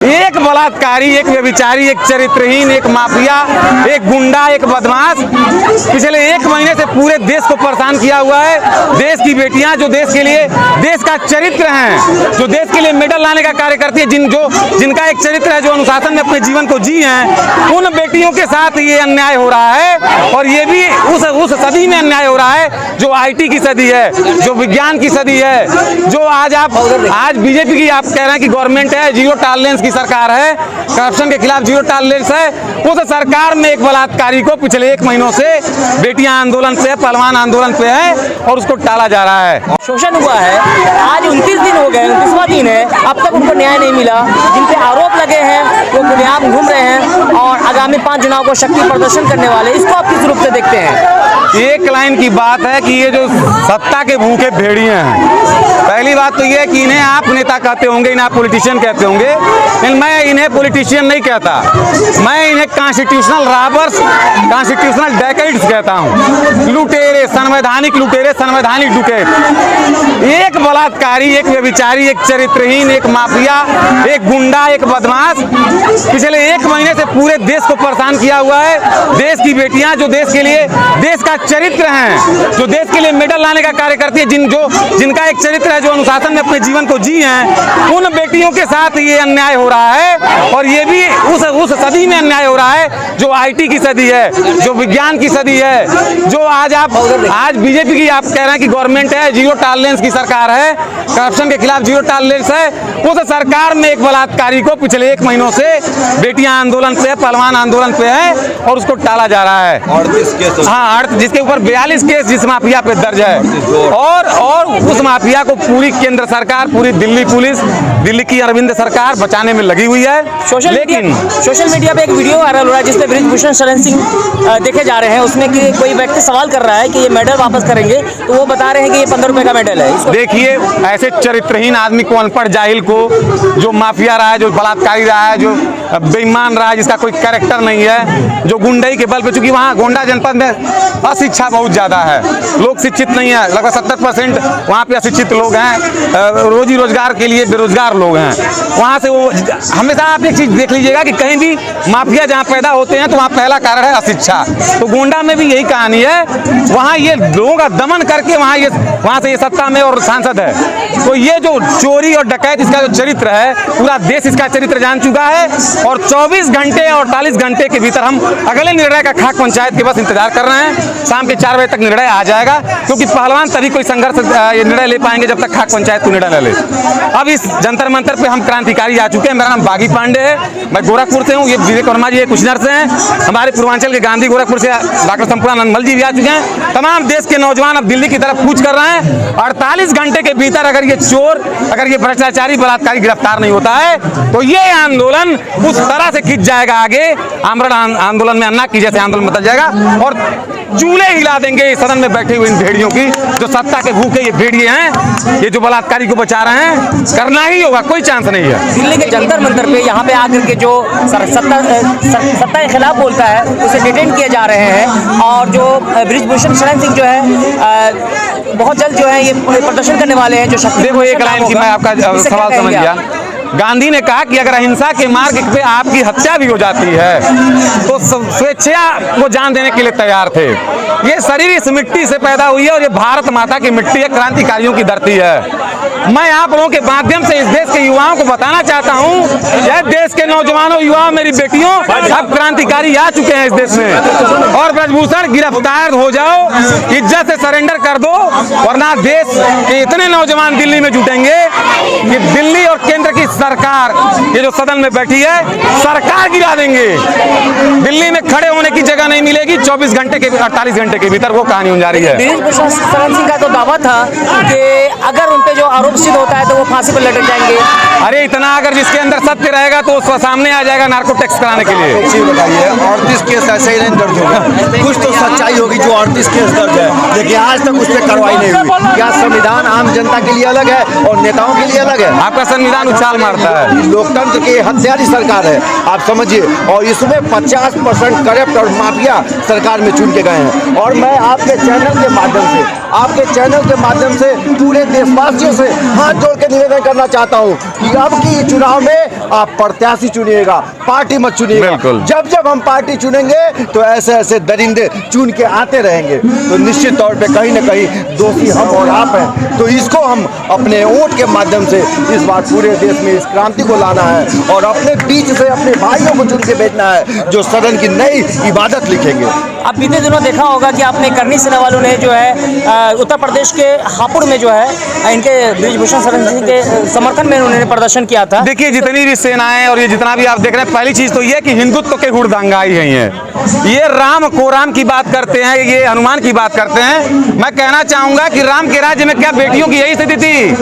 एक बलात्कारी, एक व्यभिचारी, एक चरित्रहीन, एक माफिया, एक गुंडा, एक बदमाश पिछले 1 महीने से पूरे देश को परेशान किया हुआ है। देश की बेटियां जो देश के लिए, देश का चरित्र हैं, जो देश के लिए मेडल लाने का कार्य करती है, जिनका एक चरित्र है, जो अनुशासन में अपने जीवन को जी हैं, उन बेटियों के साथ ये अन्याय हो रहा है। और ये भी उस सदी में अन्याय हो रहा है जो IT की सदी है, जो विज्ञान की सदी है, जो आज बीजेपी की आप कह रहे हैं कि गवर्नमेंट है, जीरो टॉलरेंस की सरकार है, करप्शन के खिलाफ जीरो टॉलरेंस है। उस सरकार में एक बलात्कारी को पिछले 1 महीनों से बेटियां आंदोलन पे, पहलवान आंदोलन पे है और उसको टाला जा रहा है। शोषण हुआ है। आज 29 दिन हो गए, 29वां दिन है, अब तक उनको न्याय नहीं मिला। जिन पे आरोप लगे हैं वो खुलेआम घूम रहे हैं और आगामी 5 चुनाव को शक्ति प्रदर्शन करने वाले, इसको आप किस रूप से देखते हैं? एक लाइन की बात है कि ये जो सत्ता के भूखे भेड़िए हैं, पहली बात तो ये है कि इन्हें आप नेता कहते होंगे, इन्हें आप पॉलिटिशियन कहते होंगे, लेकिन मैं इन्हें पॉलिटिशियन नहीं कहता, मैं इन्हें कॉन्स्टिट्यूशनल रॉबर्स, कॉन्स्टिट्यूशनल डैकेड्स कहता हूँ। लुटेरे, संवैधानिक लुटेरे, संवैधानिक डुकेट। एक बलात्कारी, एक व्यभिचारी, एक चरित्रहीन, एक माफिया, एक गुंडा, एक बदमाश पिछले 1 महीने से पूरे देश को परेशान किया हुआ है। देश की बेटियां जो देश के लिए, देश का चरित्र हैं, जो देश के लिए मेडल लाने का कार्य करती है, जिनका एक चरित्र है, जो अनुशासन में अपने जीवन को जी हैं, उन बेटियों के साथ ये अन्याय हो रहा है। और ये भी उस सदी में अन्याय हो रहा है जो IT की सदी है, जो विज्ञान की सदी है, जो आज बीजेपी की आप कह रहे हैं कि गवर्नमेंट है, जीरो टॉलरेंस की सरकार है, करप्शन के खिलाफ जीरो टॉलरेंस है। उस सरकार में एक बलात्कारी को पिछले 1 महीनों से बेटियां आंदोलन पे, पहलवान आंदोलन पे है और उसको टाला जा रहा है। 38 केस, हाँ, जिसके ऊपर 42 केस जिस माफिया पे दर्ज है। और उस माफिया को पूरी केंद्र सरकार, पूरी दिल्ली पुलिस, दिल्ली की अरविंद सरकार बचाने में लगी हुई है। लेकिन सोशल मीडिया पे एक वीडियो वायरल हो रहा है जिसमें बृजभूषण शरण सिंह देखे जा रहे हैं। उसमें कि कोई व्यक्ति सवाल कर रहा है कि ये मेडल वापस करेंगे, तो वो बता रहे हैं कि ये 15 रुपए का मेडल है। देखिए, ऐसे चरित्रहीन आदमी को, अनपढ़ जाहिल को, जो माफिया रहा है, जो बलात्कारी रहा है, जो बेईमान रहा है, जिसका कोई कैरेक्टर नहीं है, जो गुंडई के बल पे, चूंकि वहाँ गोंडा जनपद में अशिक्षा बहुत ज्यादा है, लोग शिक्षित नहीं है, लगभग 70% वहाँ पे अशिक्षित लोग हैं, रोजी रोजगार के लिए बेरोजगार लोग हैं। वहाँ से वो हमेशा आप एक चीज देख लीजिएगा कि कहीं भी माफिया जहाँ पैदा होते हैं तो वहाँ पहला कारण है अशिक्षा। तो गोंडा में भी यही कहानी है, वहाँ ये लोगों का दमन करके वहाँ से ये सत्ता में और सांसद है। तो ये जो चोरी और डकैत, इसका जो चरित्र है, पूरा देश इसका चरित्र जान चुका है। और 24 घंटे और 48 घंटे के भीतर हम अगले निर्णय का खाक पंचायत के बस इंतजार कर रहे हैं। शाम के 4 बजे तक निर्णय आ जाएगा, क्योंकि पहलवान तभी कोई संघर्ष ये निर्णय ले पाएंगे जब तक खाक पंचायत को निर्णय न ले। अब इस जंतर मंतर पे हम क्रांतिकारी आ चुके हैं। मेरा नाम बागी पांडे है, मैं गोरखपुर से हूँ, ये विवेक वर्मा जी कुशनर से हैं, हमारे पूर्वांचल के गांधी गोरखपुर से डॉक्टर संपूर्णानंद मल जी भी आ चुके हैं। तमाम देश के नौजवान अब दिल्ली की तरफ कूच कर रहे हैं। 48 घंटे के भीतर अगर ये चोर, अगर ये भ्रष्टाचारी, बलात्कारी गिरफ्तार नहीं होता है तो ये आंदोलन उस तरह से खिंच जाएगा आगे, आमरण आंदोलन में अन्ना की जैसे आंदोलन बदल जाएगा और चूल्हे हिला देंगे सदन में बैठे हुए इन भेड़ियों की, जो सत्ता के भूखे ये भेड़िए हैं, ये जो बलात्कारी को बचा रहे हैं। करना ही होगा, कोई चांस नहीं है। दिल्ली के जंतर मंतर पे यहाँ पे आकर के जो सत्ता के खिलाफ बोलता है उसे डिटेन किए जा रहे हैं। और जो बृजभूषण शरण सिंह जो है बहुत जल्द जो है ये प्रदर्शन करने वाले हैं। जो देखो, एक लाइन की मैं आपका सवाल समझ गया। गांधी ने कहा कि अगर अहिंसा के मार्ग पे आपकी हत्या भी हो जाती है तो स्वेच्छा वो जान देने के लिए तैयार थे। ये शरीर इस मिट्टी से पैदा हुई है और ये भारत माता की मिट्टी है, क्रांतिकारियों की धरती है। मैं आप लोगों के माध्यम से इस देश के युवाओं को बताना चाहता हूँ, यह देश के नौजवानों, युवाओं, मेरी बेटियों, अब क्रांतिकारी आ चुके हैं इस देश में। और बृजभूषण गिरफ्तार हो जाओ, इज्जत से सरेंडर कर दो, वरना देश के इतने नौजवान दिल्ली में जुटेंगे कि दिल्ली और केंद्र की सरकार, ये जो सदन में बैठी है, सरकार गिरा देंगे। दिल्ली में खड़े होने की जगह नहीं मिलेगी। 24 घंटे के 48 घंटे के भीतर वो कहानी हो जा रही है। बृजभूषण शरण सिंह का तो दावा था कि अगर उन पे जो आरोप सिद्ध होता है तो वो फांसी पर लटक जाएंगे। अरे इतना अगर जिसके अंदर सत्य रहेगा तो उसका सामने आ जाएगा नार्को टैक्स कराने के लिए। एक चीज बताइए, 38 केस ऐसे ही नहीं दर्ज होगा, कुछ तो सच्चाई होगी जो 38 केस दर्ज है, लेकिन आज तक उस पर कार्रवाई नहीं हुई। क्या संविधान आम जनता के लिए अलग है और नेताओं के लिए अलग है? आपका संविधान उछाल मारता है। लोकतंत्र की हत्यारी सरकार है, आप समझिए। और इसमें 50% करप्ट और माफिया सरकार में चुन के गए हैं। और मैं आपके चैनल के माध्यम से पूरे देशवासियों से हाथ जोड़ के निवेदन करना चाहता हूँ कि अब की चुनाव में आप प्रत्याशी चुनिएगा, पार्टी मत चुनिएगा। बिल्कुल। जब जब हम पार्टी चुनेंगे तो ऐसे ऐसे दरिंदे चुन के आते रहेंगे, तो निश्चित तौर पे कहीं ना कहीं दोषी हम और आप हैं। तो इसको हम अपने वोट के माध्यम से इस बार पूरे देश में इस क्रांति को लाना है और अपने बीच से अपने भाइयों को चुन के भेजना है जो सदन की नई इबादत लिखेंगे। अब बीते दिनों देखा होगा कि आपने करनी सेना वालों ने जो है उत्तर प्रदेश के हापुड़ में जो है इनके ब्रिजभूषण शरण सिंह के समर्थन में उन्होंने प्रदर्शन किया था। देखिए, जितनी भी सेनाएं और ये जितना भी आप देख रहे हैं, पहली चीज तो ये कि हिंदुत्व के हुड़दंगाई है ये राम को राम की बात करते हैं, ये हनुमान की बात करते हैं। मैं कहना चाहूंगा कि राम के राज्य में क्या बेटियों की यही स्थिति थी?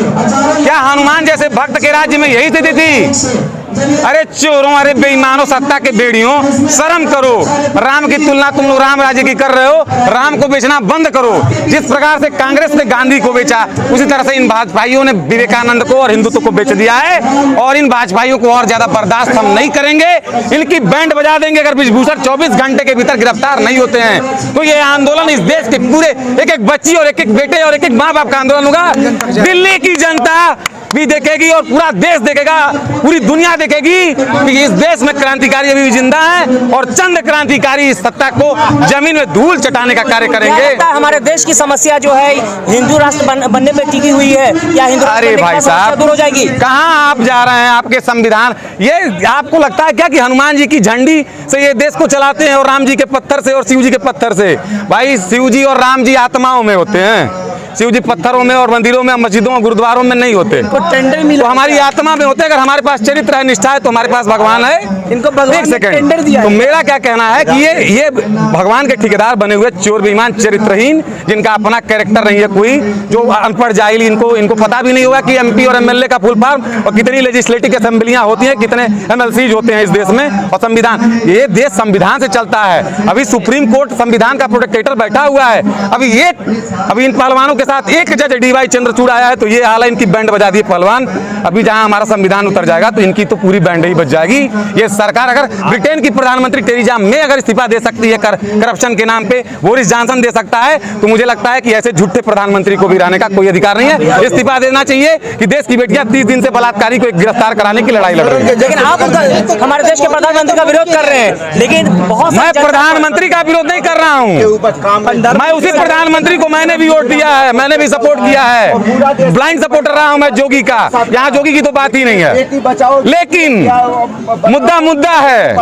क्या हनुमान जैसे भक्त के राज्य में यही स्थिति थी? अरे चोरों, अरे बेईमानों, सत्ता के बेड़ियों, शर्म करो। राम की तुलना तुम लोग राम राज्य की कर रहे हो। राम को बेचना बंद करो। जिस प्रकार से कांग्रेस ने गांधी को बेचा, उसी तरह से इन भाजपाइयों ने विवेकानंद को और हिंदुत्व को बेच दिया है और इन भाजपाइयों को और ज्यादा बर्दाश्त हम नहीं करेंगे। इनकी बैंड बजा देंगे अगर ब्रिजभूषण 24 घंटे के भीतर गिरफ्तार नहीं होते हैं तो ये आंदोलन इस देश के पूरे एक एक बच्ची और एक एक बेटे और एक एक माँ बाप का आंदोलन होगा। दिल्ली की जनता भी देखेगी और पूरा देश देखेगा, पूरी दुनिया देखेगी कि इस देश में क्रांतिकारी अभी भी जिंदा हैं और चंद क्रांतिकारी इस सत्ता को जमीन में धूल चटाने का कार्य करेंगे। हमारे देश की समस्या जो है हिंदू राष्ट्र बनने में टिकी हुई है, क्या हिंदू अरे भाई साहब, दूर हो जाएगी? कहाँ आप जा रहे हैं? आपके संविधान, ये आपको लगता है क्या कि हनुमान जी की झंडी से ये देश को चलाते हैं और राम जी के पत्थर से और शिव जी के पत्थर से? भाई, शिव जी और राम जी आत्माओं में होते हैं। शिव जी पत्थरों में और मंदिरों में, मस्जिदों, गुरुद्वारों में नहीं होते। टेंडर मिला तो हमारी आत्मा में होते हैं। अगर हमारे पास चरित्र है, निष्ठा है, तो हमारे पास भगवान है। इनको भगवान एक ने सेकंड, टेंडर दिया तो है। मेरा क्या कहना है कि ये भगवान के ठेकेदार बने हुए चोर बेईमान चरित्रहीन, जिनका अपना कैरेक्टर नहीं है कोई, जो अनपढ़ जाहिल, इनको पता भी नहीं होगा कि एमपी और एमएलए का फुल फॉर्म और कितनी लेजिस्लेटिव असेंबलियां होती हैं, कितने एमएलसीज होते हैं इस देश में, और संविधान, ये देश संविधान से चलता है। अभी सुप्रीम कोर्ट संविधान का प्रोटेक्टर बैठा हुआ है। अभी इन पहलवानों के साथ एक जज डीवाई चंद्रचूड़ आया है तो ये हाल है, इनकी बैंड बजा दी पहलवान। अभी जहां हमारा संविधान उतर जाएगा तो इनकी तो पूरी बैंड ही बज जाएगी। ये सरकार, अगर ब्रिटेन की प्रधानमंत्री टेरेसा मे अगर इस्तीफा दे सकती है करप्शन के नाम पे, बोरिस जॉनसन दे सकता है, तो मुझे लगता है कि ऐसे झूठे प्रधानमंत्री को भी रहने का कोई अधिकार नहीं है। इस्तीफा देना चाहिए कि देश की बेटियां 30 दिन से बलात्कारी को गिरफ्तार कराने की लड़ाई लड़ रही है। लेकिन आप हमारे देश के प्रधानमंत्री का विरोध कर रहे हैं, लेकिन मैं प्रधानमंत्री का विरोध नहीं कर रहा हूँ। मैं उसी प्रधानमंत्री को, मैंने भी वोट दिया है, मैंने भी सपोर्ट किया है, ब्लाइंड सपोर्टर रहा हूं मैं जोगी का। यहाँ जोगी की तो बात ही नहीं है, लेकिन मुद्दा है।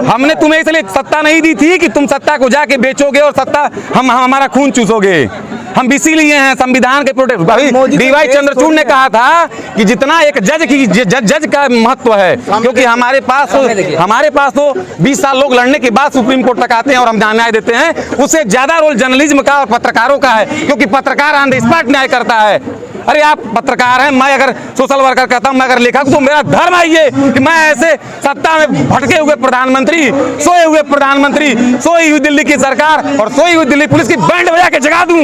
हमने तुम्हें इसलिए सत्ता नहीं दी थी कि तुम सत्ता को जाके बेचोगे और सत्ता हमारा खून चूसोगे। हम इसीलिए हैं संविधान के प्रोटेक्ट। अभी डीवाई चंद्रचूड़ ने कहा था कि जितना एक जज का महत्व है, क्योंकि हमारे पास तो 20 साल लोग लड़ने के बाद सुप्रीम कोर्ट तक आते हैं और हम न्याय देते हैं, उससे ज्यादा रोल जर्नलिज्म का और पत्रकारों का है, क्योंकि पत्रकार ऑन द स्पॉट न्याय करता है। अरे आप पत्रकार हैं, मैं अगर सोशल वर्कर कहता हूं, मैं अगर लेखक, तो मेरा धर्म है ये कि मैं ऐसे सत्ता में भटके हुए प्रधानमंत्री, सोए हुए प्रधानमंत्री, सोई हुई दिल्ली की सरकार और सोई हुई दिल्ली पुलिस की बैंड बजा के जगा दूं।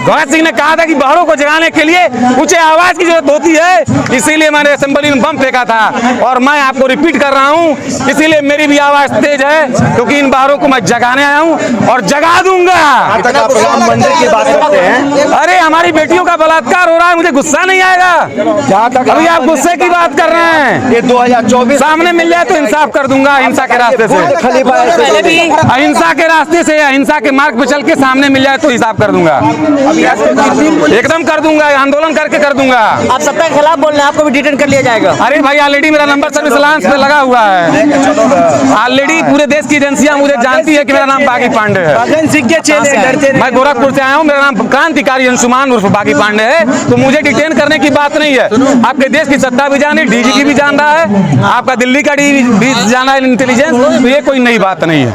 भगत सिंह ने कहा था कि बहरों को जगाने के लिए ऊंचे आवाज की जरूरत होती है, इसीलिए मैंने असेंबली में बम फेंका था और मैं आपको रिपीट कर रहा हूं, इसीलिए मेरी भी आवाज तेज है, क्योंकि इन बहरों को मैं जगाने आया हूं और जगा दूंगा। राम मंदिर की बात करते हैं, अरे हमारी बेटियों का बलात्कार हो रहा है, मुझे गुस्सा नहीं आएगा। जहाँ तक अभी आप गुस्से की बात कर रहे हैं, ये 2024 सामने मिल जाए तो इंसाफ कर दूंगा। अहिंसा के रास्ते से, अहिंसा के रास्ते से, अहिंसा के मार्ग पे चल के सामने मिल जाए तो हिसाब कर दूंगा, एकदम कर दूंगा, आंदोलन करके कर दूंगा। आप सत्ता के खिलाफ बोल रहे हैं, आपको भी डिटेन कर लिया जाएगा। अरे भाई, ऑलरेडी मेरा नंबर सर्विस अलाउंस पे लगा हुआ है। ऑलरेडी पूरे देश की एजेंसियां मुझे जानती है कि मेरा नाम बागी पांडे है। मैं गोरखपुर से आया हूँ, मेरा नाम क्रांतिकारी अंशुमान उर्फ बागी पांडे है, तो मुझे डिटेन करने की बात नहीं है। आपके देश की सत्ता भी जाने, डीजी की भी जान रहा है, आपका दिल्ली का भी जाना है इंटेलिजेंस, तो ये कोई नई बात नहीं है।